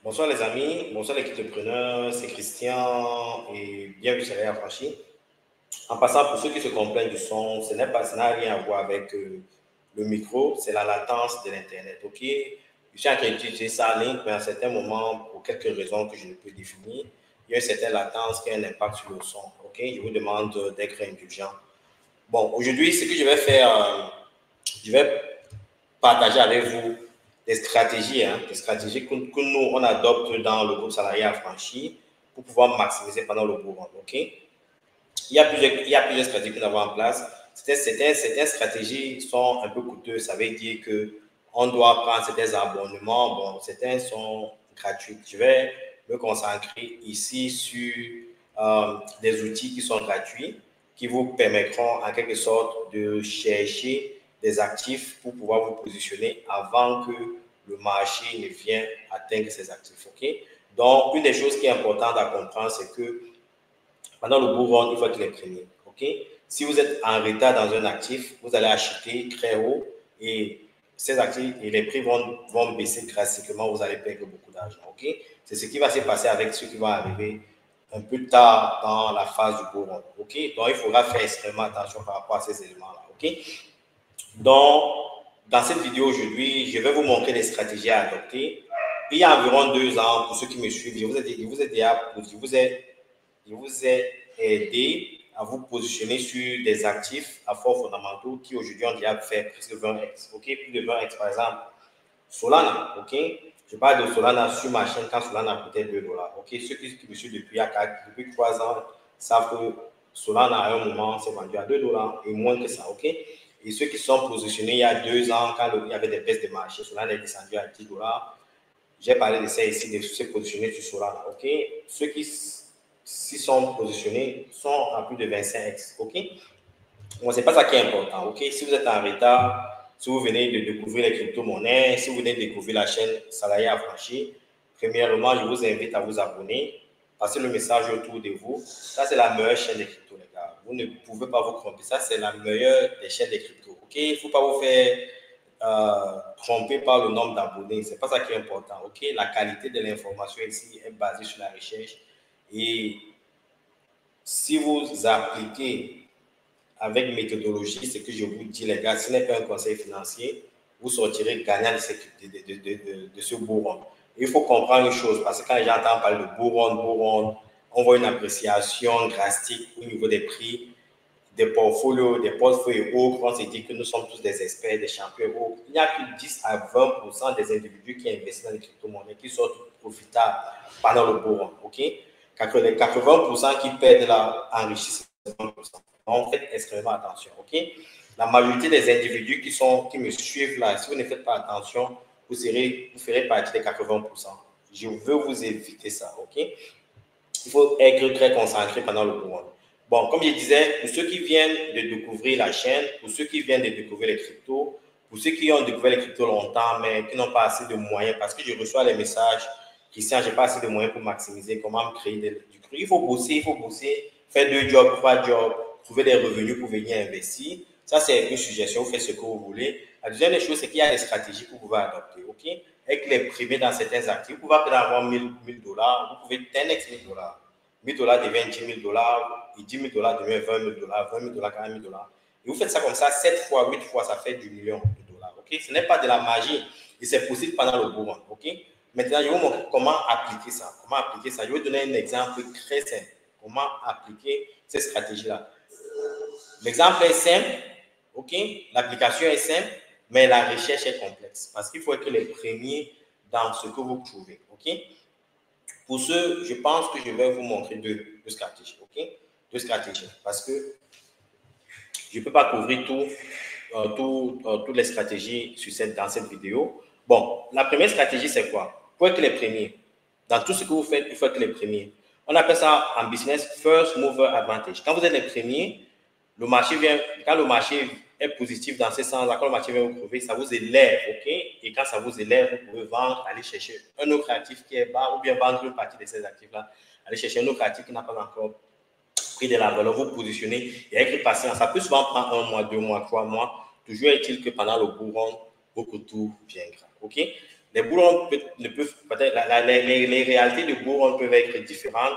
Bonsoir les amis, bonsoir les entrepreneurs, c'est Christian et bienvenue sur Salaire Affranchi. En passant, pour ceux qui se complaignent du son, ça n'a rien à voir avec le micro, c'est la latence de l'Internet. Ok, je suis en train d'utiliser ça en ligne, mais à un certain moment, pour quelques raisons que je ne peux définir, il y a une certaine latence qui a un impact sur le son. Ok, je vous demande d'être indulgent. Bon, aujourd'hui, ce que je vais faire, je vais partager avec vous des stratégies que nous, on adopte dans le groupe salarié affranchi pour pouvoir maximiser pendant le bourg. OK? Il y a plusieurs stratégies que nous avons en place. Certaines stratégies sont un peu coûteuses. Ça veut dire qu'on doit prendre certains abonnements. Bon, certains sont gratuits. Je vais me concentrer ici sur des outils qui sont gratuits, qui vous permettront en quelque sorte de chercher des actifs pour pouvoir vous positionner avant que le marché ne vienne atteindre ces actifs. OK? Donc, une des choses qui est importante à comprendre, c'est que pendant le bull run, il faut être les premiers. OK? Si vous êtes en retard dans un actif, vous allez acheter très haut et ces actifs et les prix vont baisser drastiquement, vous allez perdre beaucoup d'argent. OK? C'est ce qui va se passer avec ceux qui vont arriver un peu tard dans la phase du bull run. OK? Donc, il faudra faire extrêmement attention par rapport à ces éléments-là. OK? Donc, dans cette vidéo aujourd'hui, je vais vous montrer les stratégies à adopter. Il y a environ 2 ans, pour ceux qui me suivent, je vous ai aidé à vous positionner sur des actifs à forts fondamentaux qui aujourd'hui ont déjà fait plus de 20x. OK? Plus de 20x, par exemple, Solana. OK? Je parle de Solana sur ma chaîne quand Solana coûtait 2 $. OK? Ceux qui me suivent depuis 3 ans savent que Solana, à un moment, s'est vendu à 2 $ et moins que ça. OK? Et ceux qui sont positionnés il y a 2 ans, quand il y avait des baisses de marché, Solana est descendu à 10 $. J'ai parlé de ça ici, de se positionner sur Solana. OK? Ceux qui s'y sont positionnés sont à plus de 25x. OK? Bon, ce n'est pas ça qui est important. OK? Si vous êtes en retard, si vous venez de découvrir les crypto-monnaies, si vous venez de découvrir la chaîne Salarié Affranchi, premièrement, je vous invite à vous abonner, passer le message autour de vous. Ça, c'est la meilleure chaîne de crypto, les gars. Vous ne pouvez pas vous tromper. Ça, c'est la meilleure des chaînes de crypto. OK? Il ne faut pas vous faire tromper par le nombre d'abonnés. Ce n'est pas ça qui est important. OK? La qualité de l'information ici est basée sur la recherche. Et si vous appliquez avec méthodologie ce que je vous dis, les gars, ce n'est pas un conseil financier, vous sortirez gagnant de ce bourron. Il faut comprendre une chose, parce que quand les gens entendent parler de bourron, on voit une appréciation drastique au niveau des prix, des portefeuilles hauts, on se dit que nous sommes tous des experts, des champions hauts. Il n'y a que 10 à 20% des individus qui investissent dans les crypto-monnaies qui sont profitables pendant le bourron. OK? Les 80% qui perdent là enrichissent 20%. Donc, faites extrêmement attention. OK? La majorité des individus qui me suivent là, si vous ne faites pas attention, vous ferez partie des 80%. Je veux vous éviter ça. OK? Il faut être très concentré pendant le bourron. Bon, comme je disais, pour ceux qui viennent de découvrir la chaîne, pour ceux qui viennent de découvrir les cryptos, pour ceux qui ont découvert les cryptos longtemps, mais qui n'ont pas assez de moyens, parce que je reçois les messages, Christian, je n'ai pas assez de moyens pour maximiser, comment me créer du crypto. Il faut bosser, faire 2 jobs, 3 jobs, trouver des revenus pour venir investir. Ça, c'est une suggestion, vous faites ce que vous voulez. La deuxième des choses, c'est qu'il y a des stratégies que vous pouvez adopter. OK? Avec les privés dans certains actifs, vous pouvez avoir 1000 $, vous pouvez 10x 1000 $. 1000 $ devient 10 000 $, et 10 000 $ devient 20 000 $, 20 000 $, 40 000 $. Et vous faites ça comme ça 7 fois, 8 fois, ça fait du million de dollars. OK? Ce n'est pas de la magie et c'est possible pendant le bourron. OK? Maintenant, je vais vous montrer comment appliquer ça. Je vais donner un exemple très simple. Comment appliquer ces stratégies-là. L'exemple est simple. OK? L'application est simple, mais la recherche est complexe parce qu'il faut être les premiers dans ce que vous trouvez. OK? Pour ce, je pense que je vais vous montrer deux stratégies. OK? 2 stratégies. Parce que je ne peux pas couvrir toutes les stratégies dans cette vidéo. Bon, la première stratégie, c'est quoi? Pour être les premiers. Dans tout ce que vous faites, il faut être les premiers. On appelle ça en business First Mover Advantage. Quand vous êtes les premiers, quand le marché est positif dans ce sens-là, quand le marché vient vous trouver, ça vous élève, OK? Et quand ça vous élève, vous pouvez vendre, aller chercher un autre actif qui est bas ou bien vendre une partie de ces actifs-là, aller chercher un autre actif qui n'a pas encore pris de la valeur, vous positionnez et avec patience. Ça peut souvent prendre 1 mois, 2 mois, 3 mois. Toujours est-il que pendant le bull run, votre retour viendra, OK? les bourrons ne peuvent peut-être les réalités de bourrons peuvent être différentes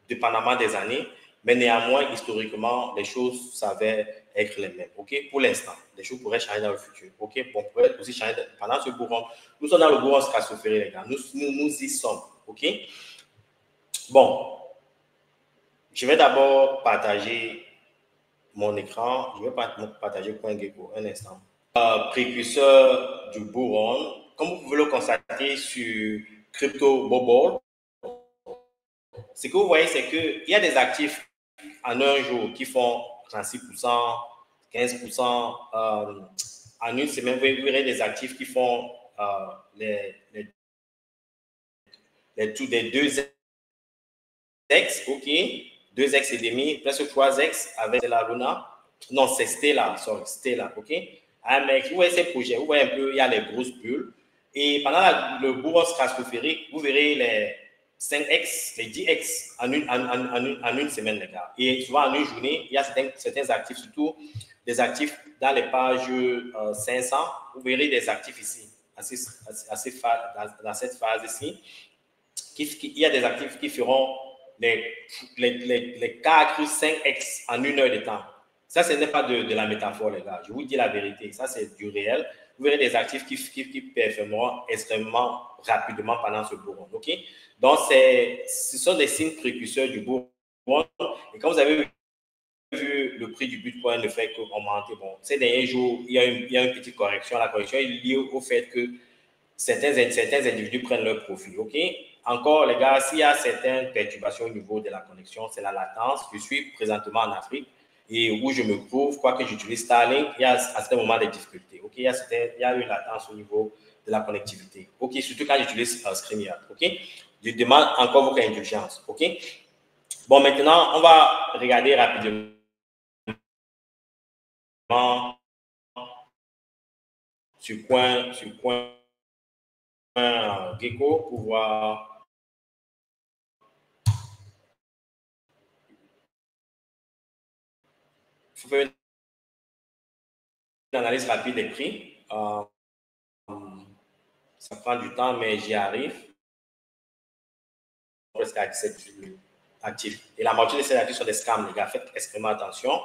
dépendamment des années, mais néanmoins, historiquement, les choses s'avèrent être les mêmes. OK? Pour l'instant, les choses pourraient changer dans le futur. OK? Bon, pourrait aussi changer pendant ce bourron. Nous sommes dans le bourron stratosphérique, les gars. Nous y sommes. OK? Bon, je vais d'abord partager mon écran. Je vais partager CoinGecko un instant. Précurseur du bourron. Comme vous pouvez le constater sur Crypto Bubble, ce que vous voyez, c'est qu'il y a des actifs en un jour qui font 36%, 15%. En une semaine, vous verrez des actifs qui font les tout des 2x, OK, 2x et demi, presque 3x avec la Luna. Non, c'est Stellar, sorry, Stellar, OK. Mais vous voyez ces projets, vous voyez un peu, il y a les grosses bulles. Et pendant le bourron stratosphérique, vous verrez les 5x, les 10x en une semaine, les gars. Et souvent en une journée, il y a certains actifs, surtout des actifs dans les pages 500. Vous verrez des actifs ici, dans cette phase ici. Il y a des actifs qui feront les 4 5x en une heure de temps. Ça, ce n'est pas de la métaphore, les gars. Je vous dis la vérité. Ça, c'est du réel. Vous verrez des actifs qui performeront extrêmement rapidement pendant ce bourron. OK? Donc, ce sont des signes précurseurs du bourron. Et quand vous avez vu le prix du Bitcoin ne fait qu'augmenter, bon, ces derniers jours, il y a une petite correction. La correction est liée au fait que certains individus prennent leur profit. OK? Encore, les gars, s'il y a certaines perturbations au niveau de la connexion, c'est la latence. Je suis présentement en Afrique et où je me trouve, quoique j'utilise Starlink, il y a à certains moments des difficultés. OK? Il y a une latence au niveau de la connectivité. OK? Surtout quand j'utilise StreamYard. OK? Je demande encore votre indulgence. OK? Bon, maintenant, on va regarder rapidement sur CoinGecko pour voir. Il faut faire une analyse rapide des prix. Ça prend du temps, mais j'y arrive. Presque actifs. Et la moitié de ces actifs sont des scams, les gars. Faites extrêmement attention.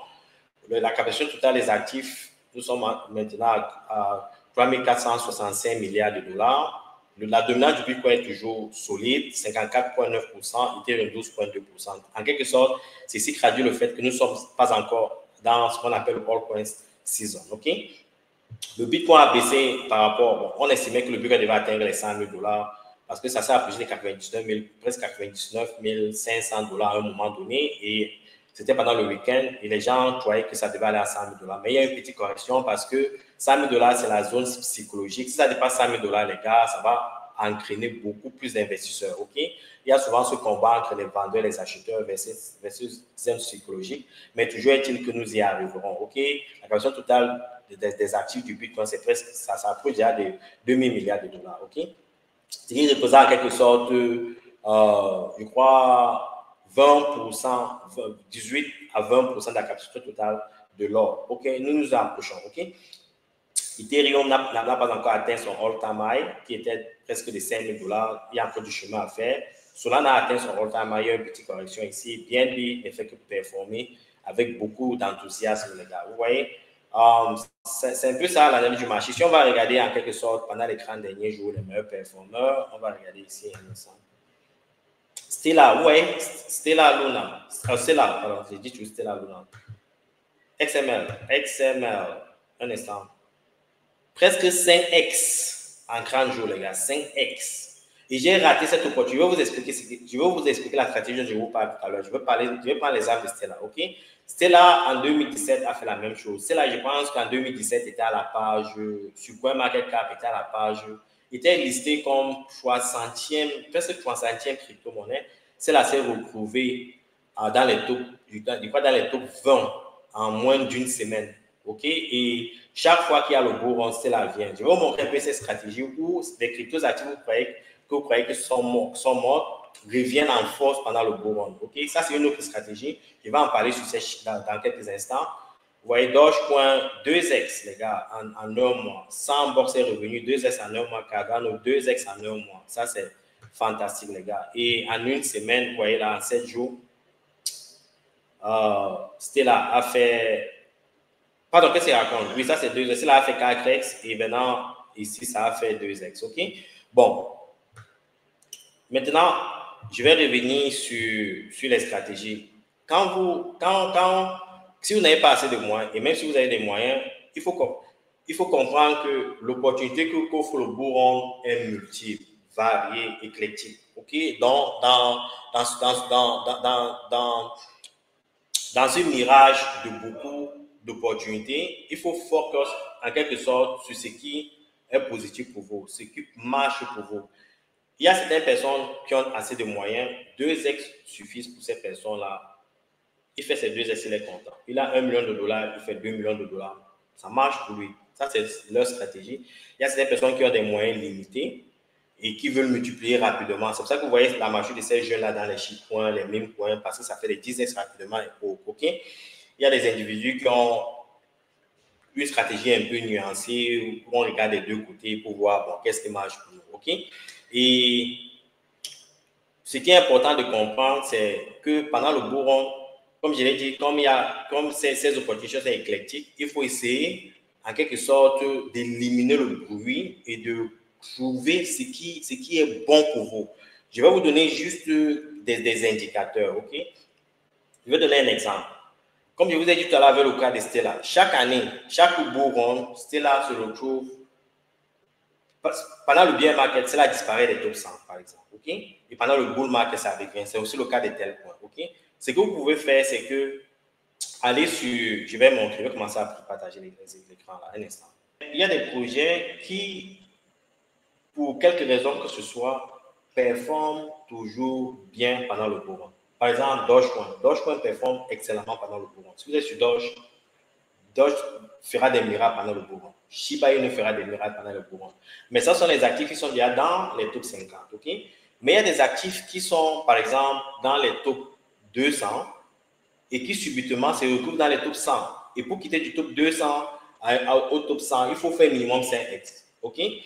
La capacité totale des actifs, nous sommes maintenant à 3 465 milliards de dollars. La dominance du Bitcoin est toujours solide, 54,9%, Ethereum 12,2%. En quelque sorte, ceci traduit le fait que nous ne sommes pas encore dans ce qu'on appelle le altcoin season. OK? Le Bitcoin a baissé par rapport, bon, on estimait que le Bitcoin devait atteindre les 100 000 dollars parce que ça s'est approché de presque 99 500 dollars à un moment donné et c'était pendant le week-end et les gens croyaient que ça devait aller à 100 000 dollars. Mais il y a une petite correction parce que 100 000 dollars, c'est la zone psychologique. Si ça dépasse 100 000 dollars, les gars, ça va entraîner beaucoup plus d'investisseurs. OK? Il y a souvent ce combat entre les vendeurs et les acheteurs versus zone psychologique, mais toujours est-il que nous y arriverons. OK? La correction totale des actifs du Bitcoin, c'est presque, ça s'approche déjà de 2000 milliards de dollars. OK? Ce qui représente en quelque sorte, je crois, 20%, 18 à 20% de la capacité totale de l'or. OK? Nous nous approchons. OK? Ethereum n'a pas encore atteint son all-time high, qui était presque de 5 000 dollars. Il y a encore du chemin à faire. Solana a atteint son all-time high. Il y a une petite correction ici. BNB ne fait que performer avec beaucoup d'enthousiasme, les gars. Vous voyez? C'est un peu ça l'analyse du marché. Si on va regarder en quelque sorte pendant les 30 derniers jours les meilleurs performeurs, on va regarder ici un instant. Stellar, vous voyez, Stellar Luna. Stellar, alors j'ai dit tout Stellar Luna. XML, un instant. Presque 5x en 30 jours, les gars, 5x. Et j'ai raté cette opportunité. Je vais vous expliquer la stratégie dont je vous parle tout à l'heure. Je vais prendre l'exemple de Stellar, OK? Stellar, en 2017, a fait la même chose. Stellar, je pense qu'en 2017, était à la page, sur CoinMarketCap, était à la page, était listé comme 300e, presque 300e crypto-monnaie. Stellar s'est retrouvé dans les top 20 en moins d'une semaine. OK? Et chaque fois qu'il y a le bourron, Stellar vient. Je vais vous montrer un peu cette stratégie où les cryptos actifs que vous croyez que sont morts reviennent en force pendant le bourron. OK? Ça, c'est une autre stratégie. Je vais en parler dans quelques instants. Vous voyez, Dogecoin, 2x, les gars, en un mois. Sans bourse et revenus, 2x en un mois. Cardano, 2x en un mois. Ça, c'est fantastique, les gars. Et en une semaine, vous voyez, là, en 7 jours, Stella a fait... Pardon, qu'est-ce qu'il raconte? Oui, ça, c'est 2x. Stella a fait 4x et maintenant, ici, ça a fait 2x, OK? Bon. Maintenant, je vais revenir sur les stratégies. Si vous n'avez pas assez de moyens, et même si vous avez des moyens, il faut comprendre que l'opportunité qu'offre le bourron est multiple, variée, éclectique. OK? Donc, dans ce mirage de beaucoup d'opportunités, il faut focus en quelque sorte sur ce qui est positif pour vous, ce qui marche pour vous. Il y a certaines personnes qui ont assez de moyens, 2x suffisent pour ces personnes-là. Il fait ses 2x, il est content. Il a 1 million de dollars, il fait 2 millions de dollars. Ça marche pour lui. Ça, c'est leur stratégie. Il y a certaines personnes qui ont des moyens limités et qui veulent multiplier rapidement. C'est pour ça que vous voyez la majorité de ces jeunes-là dans les shitcoins, les mêmes coins, parce que ça fait des 10x rapidement. Okay? Il y a des individus qui ont une stratégie un peu nuancée où on regarde des deux côtés pour voir bon, qu'est-ce qui marche pour nous. Okay? Et ce qui est important de comprendre, c'est que pendant le bull run, comme je l'ai dit, comme ces opportunités sont éclectiques, il faut essayer en quelque sorte d'éliminer le bruit et de trouver ce qui est bon pour vous. Je vais vous donner juste des indicateurs, ok? Je vais donner un exemple. Comme je vous ai dit tout à l'heure avec le cas de Stella, chaque année, chaque bull run, Stella se retrouve pendant le bear market, cela disparaît des top 100, par exemple. Okay? Et pendant le bull market, ça revient. C'est aussi le cas de tel point. Okay? Ce que vous pouvez faire, c'est que aller sur. Je vais montrer, je vais commencer à partager l'écran là, un instant. Il y a des projets qui, pour quelque raison que ce soit, performent toujours bien pendant le bull run. Par exemple, Dogecoin. Dogecoin performe excellemment pendant le bull run. Si vous êtes sur Doge fera des miracles pendant le bull run. Shiba Inu fera des miracles pendant le bull run. Mais ça sont les actifs qui sont déjà dans les top 50. Okay? Mais il y a des actifs qui sont, par exemple, dans les top 200 et qui subitement se retrouvent dans les top 100. Et pour quitter du top 200 au top 100, il faut faire minimum 5x. Okay?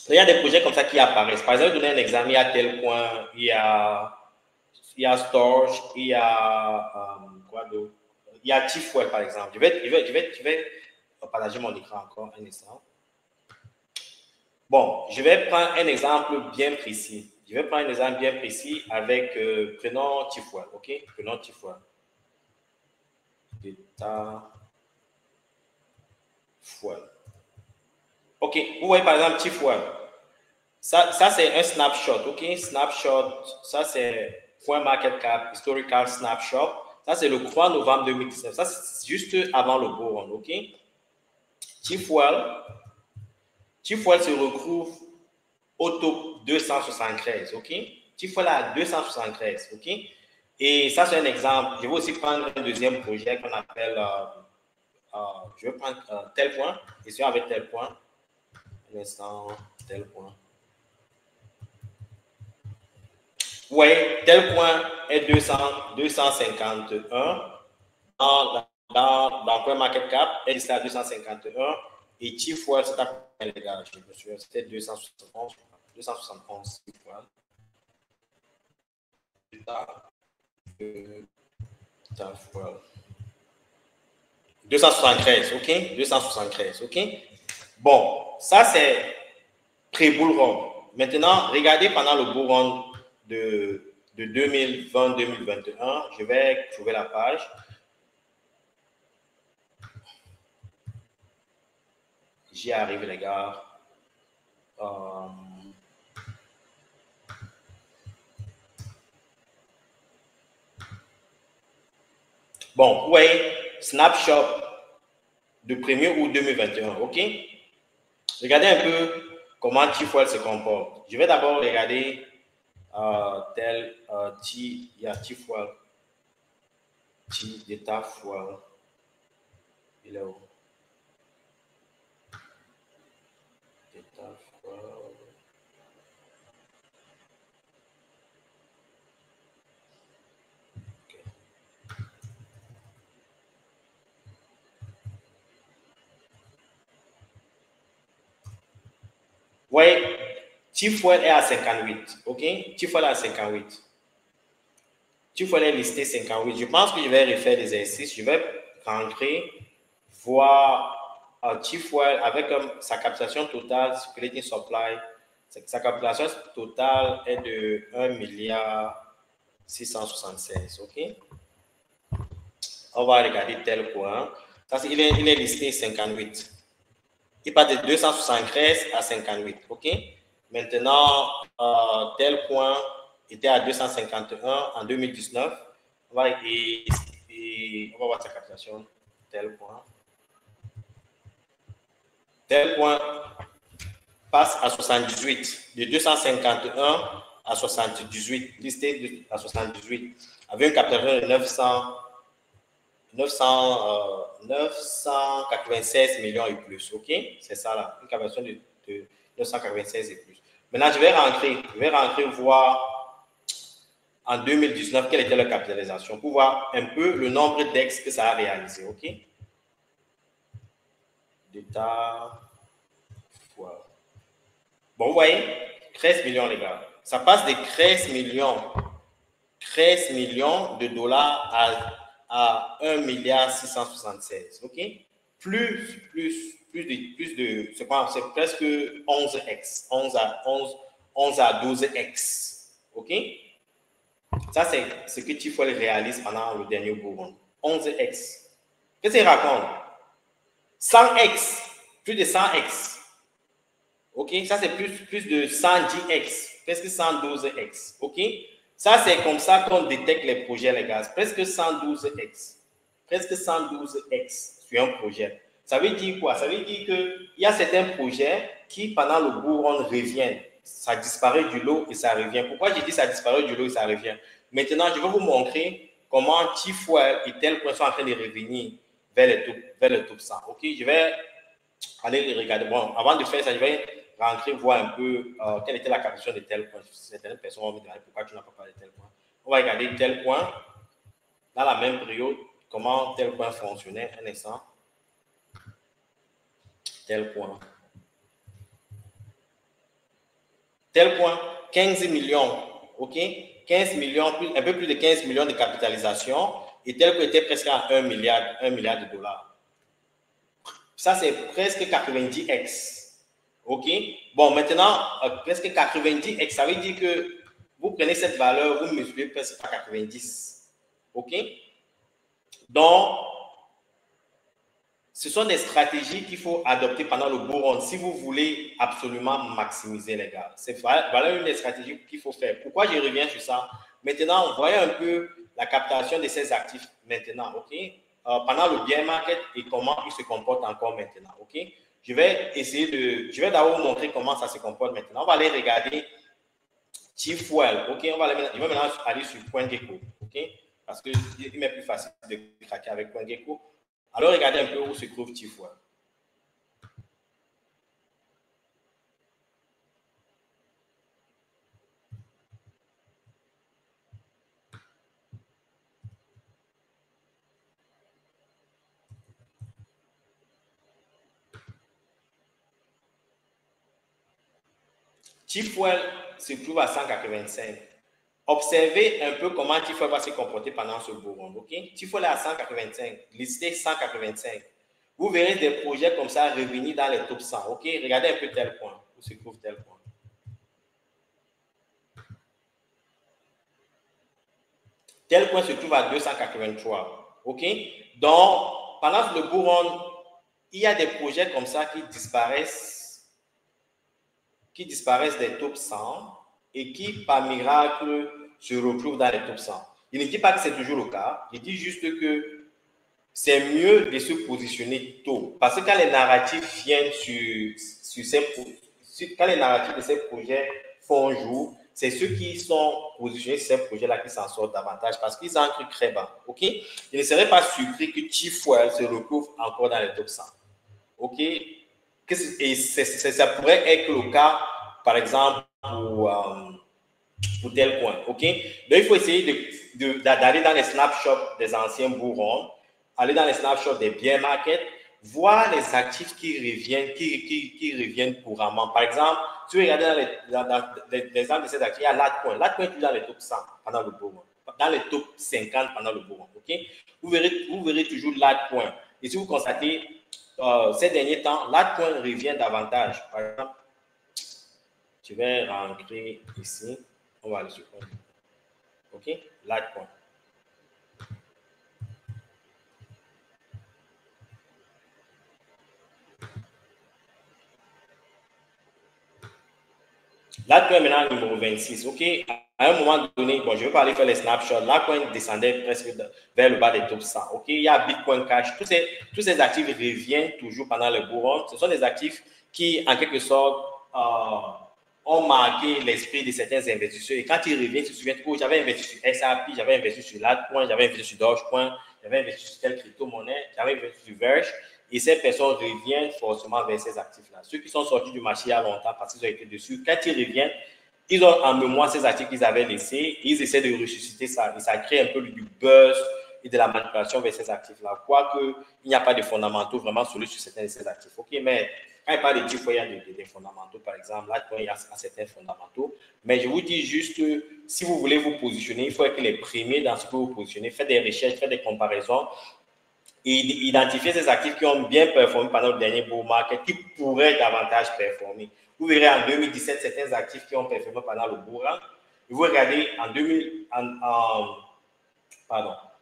Il y a des projets comme ça qui apparaissent. Par exemple, donner un exemple, il y a tel point, il y a Storage, il y a quoi d'autre? Il y a T-Fuel, par exemple. Je vais partager mon écran encore un instant. Bon, je vais prendre un exemple bien précis. Je vais prendre un exemple bien précis avec, prenons T-Fuel, ok? Prenons T-Fuel. Fuel. Ok, vous voyez par exemple T-Fuel. Ça c'est un snapshot, ok? Snapshot, ça c'est point market cap, historical snapshot. Ça, c'est le 3 novembre 2019. Ça, c'est juste avant le bull run, ok? T-Fuel se retrouve au top 273, ok? T-Fuel à 273, ok? Et ça, c'est un exemple. Je vais aussi prendre un deuxième projet qu'on appelle, je vais prendre tel point, et si avec tel point, un instant, tel point. Oui, tel point est 251 dans Coin Market Cap, elle est à 251 et T-Fuel, c'est à les gars, je me souviens, c'était 271, 271 T-Fuel. 273, ok? 273, ok? Bon, ça c'est pré-bull run. Maintenant, regardez pendant le bull run de 2020-2021, je vais trouver la page. J'y arrive, les gars. Bon, vous voyez, snapshot de 1er août 2021, ok? Regardez un peu comment T-Fuel se comporte. Je vais d'abord regarder il y a T-Fuel, Data Fuel. Il est où? Data Fuel. Okay. voyez, T-Fuel est à 58. OK? T-Fuel est à 58. T-Fuel est listé 58. Je pense que je vais refaire des exercices. Je vais rentrer, voir T-Fuel avec sa captation totale, circulating supply. Sa captation totale est de 1 milliard 676. OK? On va regarder tel point. Ça, il est listé 58. Il passe de 273 à 58. OK? Maintenant, tel point était à 251 en 2019. On va voir sa captation. Tel point. Tel point passe à 78. De 251 à 78. Listé à 78. Avec une captation de 996 millions et plus. OK? C'est ça là. Une captation de 996 et plus. Maintenant, je vais rentrer voir en 2019 quelle était la capitalisation pour voir un peu le nombre d'ex que ça a réalisé. OK? D'état fois. Bon, vous voyez, 13 millions, les gars. Ça passe de 13 millions de dollars à 1 milliard 676. OK? Plus de c'est presque 11x. 11 à 12x. OK? Ça, c'est ce que T-Fuel réalise pendant le dernier bourron. 11x. Qu'est-ce qu'il raconte? 100x. Plus de 100x. OK? Ça, c'est plus de 110x. Presque 112x. OK? Ça, c'est comme ça qu'on détecte les projets, les gars. Presque 112x. Presque 112x sur un projet. Ça veut dire quoi? Ça veut dire qu'il y a certains projets qui, pendant le bull run, reviennent. Ça disparaît du lot et ça revient. Pourquoi j'ai dit ça disparaît du lot et ça revient? Maintenant, je vais vous montrer comment T-Fuel et tel point sont en train de revenir vers le top 100. OK? Je vais aller regarder. Bon, avant de faire ça, je vais rentrer voir un peu quelle était la captation de tel point. Certaines personnes vont me demander pourquoi tu n'as pas parlé de tel point. On va regarder tel point. Dans la même période, comment tel point fonctionnait. Un instant. Tel point. Tel point, 15 millions. OK? 15 millions, un peu plus de 15 millions de capitalisation. Et tel point était presque à 1 milliard de dollars. Ça, c'est presque 90x. OK? Bon, maintenant, presque 90x, ça veut dire que vous prenez cette valeur, vous multipliez presque par 90. OK? Donc, ce sont des stratégies qu'il faut adopter pendant le bull run si vous voulez absolument maximiser, les gars. C'est voilà une des stratégies qu'il faut faire. Pourquoi je reviens sur ça? Maintenant, voyez un peu la captation de ces actifs maintenant. OK? Pendant le bear market et comment il se comporte encore maintenant. OK? Je vais d'abord vous montrer comment ça se comporte maintenant. On va aller regarder T-Fuel. OK? Je vais maintenant aller sur CoinGecko. OK? Parce qu'il m'est plus facile de craquer avec CoinGecko. Alors, regardez un peu où se trouve T-Fuel. T-Fuel se trouve à 185. Observez un peu comment T-Fuel va se comporter pendant ce bull run. OK? T-Fuel est à 185, listé 185. Vous verrez des projets comme ça revenir dans les top 100. OK? Regardez un peu tel point. Où se trouve tel point? Tel point se trouve à 283. OK? Donc, pendant le bull run, il y a des projets comme ça qui disparaissent des top 100 et qui, par miracle, se retrouvent dans les top 100. Je ne dis pas que c'est toujours le cas. Je dis juste que c'est mieux de se positionner tôt. Parce que quand les narratifs viennent quand les narratifs de ces projets font jour, c'est ceux qui sont positionnés sur ces projets-là qui s'en sortent davantage parce qu'ils ancrent très bas. OK? Je ne serais pas surpris que T-Fuel se retrouve encore dans les top 100. OK? Et ça pourrait être le cas, par exemple, pour tel point. OK? Donc, il faut essayer d'aller dans les snapshots des anciens bull runs, aller dans les snapshots des bear market voir les actifs qui reviennent couramment. Par exemple, si vous regardez dans l'exemple de ces actifs, il y a Latcoin. Latcoin est dans les top 100 pendant le boom, dans les top 50 pendant le boom. Okay? Vous verrez toujours Latcoin. Et si vous constatez, ces derniers temps, Latcoin revient davantage. Par exemple, je vais rentrer ici. On va aller sur Coin. OK? Latcoin. Latcoin est maintenant numéro 26. OK? À un moment donné, bon, je vais pas aller faire les snapshots. Latcoin descendait presque vers le bas des top 100. OK? Il y a Bitcoin Cash. Tous ces actifs reviennent toujours pendant le bull run. Ce sont des actifs qui, en quelque sorte, ont marqué l'esprit de certains investisseurs. Et quand ils reviennent, ils se souviennent que j'avais investi sur SRP, j'avais investi sur Latcoin, j'avais investi sur Dogecoin, j'avais investi sur telle crypto-monnaie, j'avais investi sur Verge. Et ces personnes reviennent forcément vers ces actifs-là. Ceux qui sont sortis du marché il y a longtemps parce qu'ils ont été dessus, quand ils reviennent, ils ont en mémoire ces actifs qu'ils avaient laissés et ils essaient de ressusciter ça. Et ça crée un peu du buzz et de la manipulation vers ces actifs-là. Quoique, il n'y a pas de fondamentaux vraiment solides sur certains de ces actifs. OK, mais quand il parle de type, il y a des fondamentaux, par exemple. Là, il y a certains fondamentaux. Mais je vous dis juste, si vous voulez vous positionner, il faut être les premiers dans ce que vous positionnez. Faites des recherches, faites des comparaisons et identifier ces actifs qui ont bien performé pendant le dernier bull market, qui pourraient davantage performer. Vous verrez en 2017 certains actifs qui ont performé pendant le bull run. Et vous regardez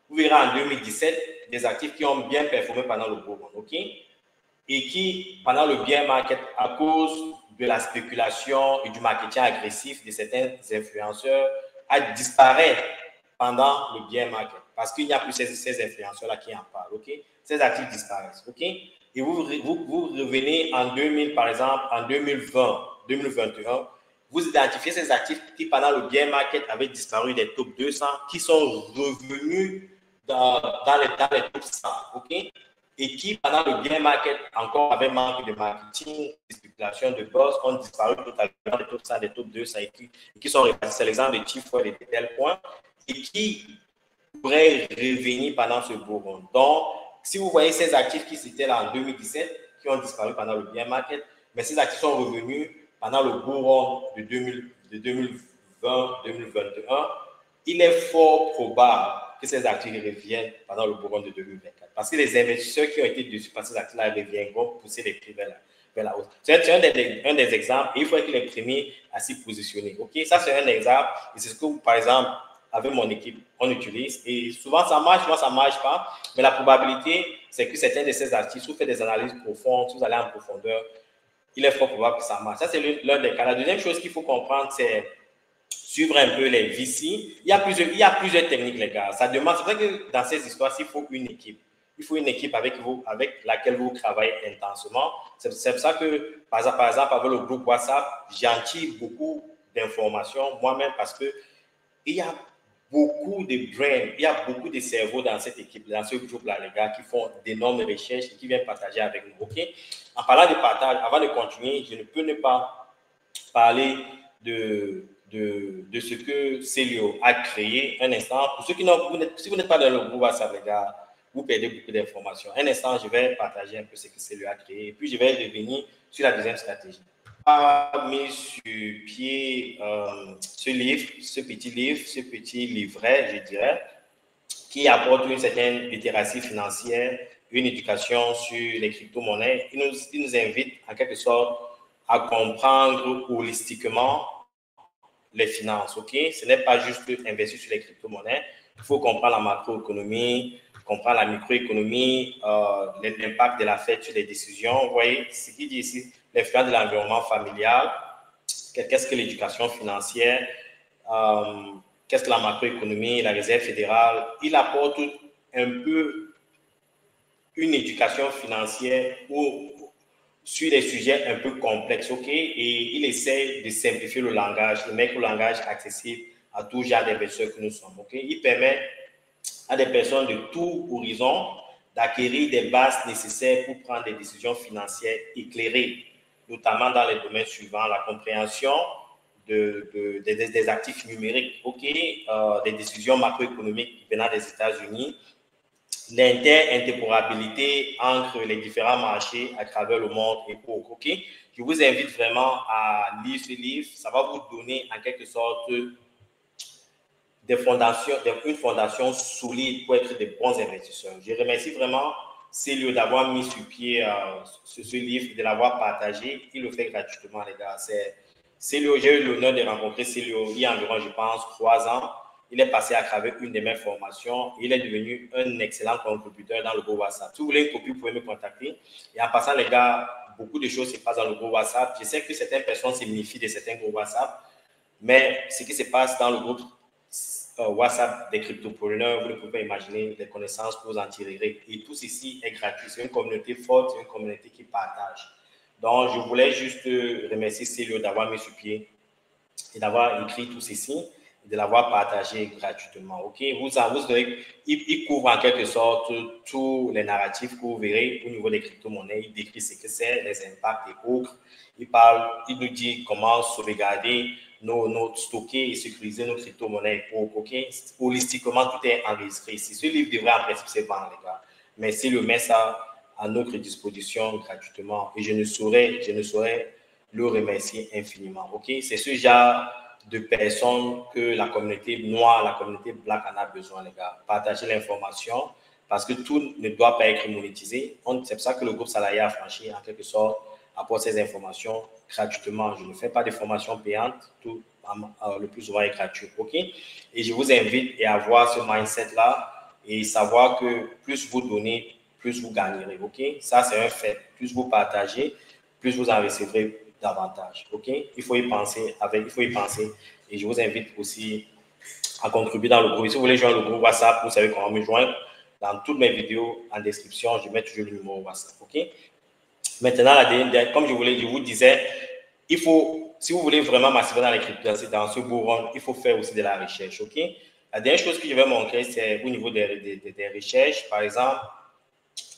vous verrez en 2017 des actifs qui ont bien performé pendant le bull run, OK? Et qui, pendant le bear market, à cause de la spéculation et du marketing agressif de certains influenceurs, a disparu pendant le bear market. Parce qu'il n'y a plus ces influenceurs-là qui en parlent. Okay? Ces actifs disparaissent. Okay? Et vous revenez en 2000, par exemple, en 2020, 2021, vous identifiez ces actifs qui, pendant le bear market, avaient disparu des top 200, qui sont revenus dans les top 100. Okay? Et qui, pendant le bear market, encore avec manque de marketing, de spéculation de bourse, ont disparu totalement des top 100, des top 200 et qui sont répartis. C'est l'exemple de Chief-Foy de tel point et qui pourraient revenir pendant ce bull run. Donc, si vous voyez ces actifs qui étaient là en 2017, qui ont disparu pendant le bear market, mais ces actifs sont revenus pendant le bull run de 2020-2021, il est fort probable que ces actifs reviennent pendant le bull run de 2024. Parce que les investisseurs qui ont été dessus par ces actifs-là reviendront pousser les prix vers la hausse. C'est un des exemples et il faut être les premiers à s'y positionner. Okay? Ça, c'est un exemple et c'est ce que, par exemple, avec mon équipe, on utilise. Et souvent, ça marche, moi, ça ne marche pas. Mais la probabilité, c'est que certains de ces actifs, si vous faites des analyses profondes, si vous allez en profondeur, il est fort probable que ça marche. Ça, c'est l'un des cas. La deuxième chose qu'il faut comprendre, c'est suivre un peu les VC. Il y a plusieurs techniques, les gars. Ça demande, c'est vrai que dans ces histoires, il faut une équipe. Il faut une équipe avec laquelle vous travaillez intensément. C'est pour ça que, par exemple, avec le groupe WhatsApp, j'en tire beaucoup d'informations moi-même parce que il y a beaucoup de brains, il y a beaucoup de cerveaux dans cette équipe, dans ce groupe-là, les gars, qui font d'énormes recherches et qui viennent partager avec nous. OK? En parlant de partage, avant de continuer, je ne peux ne pas parler de ce que Célio a créé. Un instant, pour ceux qui n'ont, si vous n'êtes pas dans le groupe WhatsApp, les gars, vous perdez beaucoup d'informations. Un instant, je vais partager un peu ce que Célio a créé et puis je vais revenir sur la deuxième stratégie. Mis sur pied ce livre, ce petit livret, je dirais, qui apporte une certaine littératie financière, une éducation sur les crypto-monnaies. Il nous invite en quelque sorte à comprendre holistiquement les finances. Okay? Ce n'est pas juste investir sur les crypto-monnaies. Il faut comprendre la macroéconomie, comprendre la microéconomie, l'impact de la Fed sur les décisions. Vous voyez ce qu'il dit ici, l'influence de l'environnement familial, qu'est-ce que l'éducation financière, qu'est-ce que la macroéconomie, la réserve fédérale. Il apporte un peu une éducation financière sur des sujets un peu complexes, OK? Et il essaie de simplifier le langage, de mettre le langage accessible à tout genre d'investisseurs que nous sommes, OK? Il permet à des personnes de tout horizon d'acquérir des bases nécessaires pour prendre des décisions financières éclairées, notamment dans les domaines suivants, la compréhension des actifs numériques, OK, des décisions macroéconomiques venant des États-Unis, l'interopérabilité entre les différents marchés à travers le monde et autres. OK? Je vous invite vraiment à lire ce livre. Ça va vous donner en quelque sorte des fondations, une fondation solide pour être des bons investisseurs. Je remercie vraiment Célio d'avoir mis sur pied ce livre, de l'avoir partagé. Il le fait gratuitement, les gars. Célio, j'ai eu l'honneur de rencontrer Célio il y a environ, je pense, 3 ans. Il est passé à travers une de mes formations. Il est devenu un excellent contributeur dans le groupe WhatsApp. Si vous voulez une copie, vous pouvez me contacter. Et en passant, les gars, beaucoup de choses se passent dans le groupe WhatsApp. Je sais que certaines personnes se méfient de certains groupes WhatsApp, mais ce qui se passe dans le groupe WhatsApp des cryptopreneurs, vous ne pouvez pas imaginer les connaissances que vous en tirerez. Et tout ceci est gratuit. C'est une communauté forte, c'est une communauté qui partage. Donc, je voulais juste remercier Célio d'avoir mis sur pied et d'avoir écrit tout ceci et de l'avoir partagé gratuitement. OK? Il couvre en quelque sorte tous les narratifs que vous verrez au niveau des crypto-monnaies. Il décrit ce que c'est, les impacts et autres. Il nous dit comment sauvegarder nos stocker et sécuriser nos crypto-monnaies. OK? Holistiquement, tout est enregistré ici. Ce livre devrait en principe se vendre, les gars. Mais s'il le met ça à notre disposition gratuitement, et je ne saurais le remercier infiniment. OK? C'est ce genre de personnes que la communauté noire, la communauté black en a besoin, les gars. Partager l'information parce que tout ne doit pas être monétisé. C'est pour ça que le groupe Salarié Affranchi, en quelque sorte, apporte ces informations gratuitement. Je ne fais pas de formation payante, tout le plus souvent est gratuit. OK? Et je vous invite à avoir ce mindset-là et savoir que plus vous donnez, plus vous gagnerez. OK? Ça, c'est un fait. Plus vous partagez, plus vous en recevrez davantage. OK? Il faut y penser. Et je vous invite aussi à contribuer dans le groupe. Et si vous voulez joindre le groupe WhatsApp, vous savez comment me joindre. Dans toutes mes vidéos en description, je mets toujours le numéro WhatsApp. OK? Maintenant, comme je vous disais, il faut, si vous voulez vraiment massivement dans les cryptos, dans ce beau run, il faut faire aussi de la recherche. OK? La dernière chose que je vais montrer, c'est au niveau des recherches. Par exemple,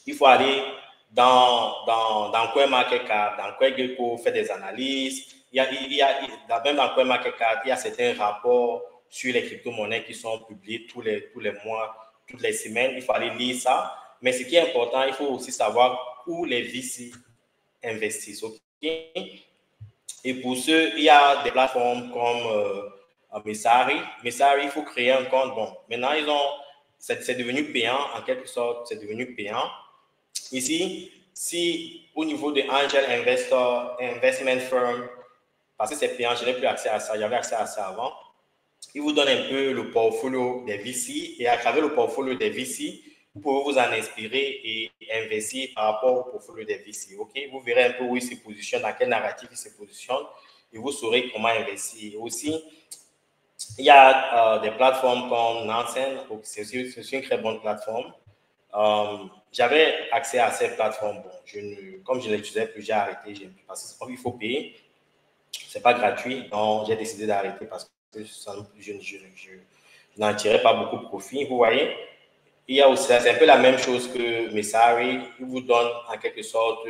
il faut aller dans CoinMarketCap, dans CoinGecko, faire des analyses. Même dans CoinMarketCap, il y a certains rapports sur les crypto-monnaies qui sont publiés tous les mois, toutes les semaines. Il faut aller lire ça. Mais ce qui est important, il faut aussi savoir où les VC investissent. Okay? Et pour ceux, il y a des plateformes comme Messari. Messari, il faut créer un compte. Bon, maintenant, c'est devenu payant, en quelque sorte, c'est devenu payant. Ici, si au niveau de Angel Investor, Investment Firm, parce que c'est payant, je n'ai plus accès à ça, j'avais accès à ça avant, il vous donne un peu le portfolio des VC et à travers le portfolio des VC, vous pouvez vous en inspirer et investir par rapport au portfolio des VC. Okay? Vous verrez un peu où il se positionne, dans quel narratif il se positionne et vous saurez comment investir. Aussi, il y a des plateformes comme Nansen, c'est aussi une très bonne plateforme. J'avais accès à ces plateformes. Bon, comme je ne l'utilisais plus, j'ai arrêté. Parce qu'il faut payer. Ce n'est pas gratuit. Donc, j'ai décidé d'arrêter parce que je n'en tirais pas beaucoup de profit. Vous voyez, il y a aussi, c'est un peu la même chose que Messari. Il vous donne en quelque sorte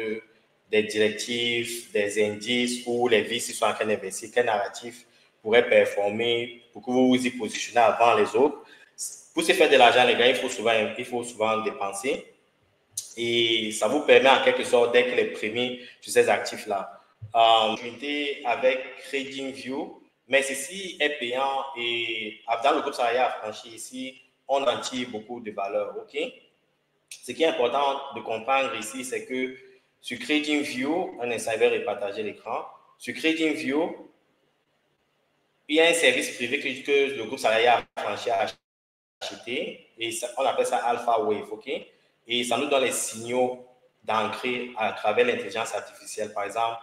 des directives, des indices où les VC sont en train d'investir, quel narratif pourrait performer pour que vous vous y positionnez avant les autres. Pour se faire de l'argent, les gars, il faut souvent dépenser. Et ça vous permet en quelque sorte d'être les premiers sur ces actifs-là. J'étais avec TradingView, mais ceci est payant et dans le groupe Salarié Affranchi ici, on en tire beaucoup de valeur. OK? Ce qui est important de comprendre ici, c'est que sur TradingView, un insider est partagé l'écran. Sur TradingView, il y a un service privé que le groupe Salarié Affranchi a acheté et on appelle ça Alpha Wave. OK? Et ça nous donne les signaux d'entrée à travers l'intelligence artificielle. Par exemple,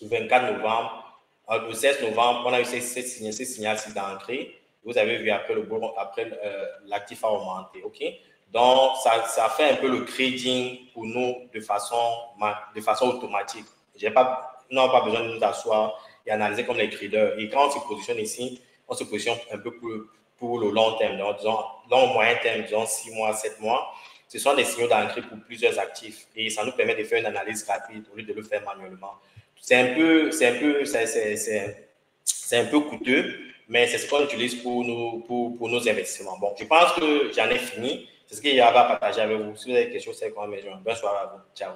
le 24 novembre, le 16 novembre, on a eu ces signaux-ci d'entrée. Vous avez vu après l'actif a augmenté. OK? Donc, ça fait un peu le trading pour nous de façon automatique. Nous n'avons pas besoin de nous asseoir et analyser comme les traders. Et quand on se positionne ici, on se positionne un peu pour le long terme. Donc, disons, long, moyen terme, disons 6 mois, 7 mois. Ce sont des signaux d'entrée pour plusieurs actifs et ça nous permet de faire une analyse rapide au lieu de le faire manuellement. C'est un peu coûteux, mais c'est ce qu'on utilise pour nos investissements. Bon, je pense que j'en ai fini C'est ce qu'il y avait à partager avec vous. Si vous avez quelque chose, c'est quoi, mais bonne soirée à vous. Ciao.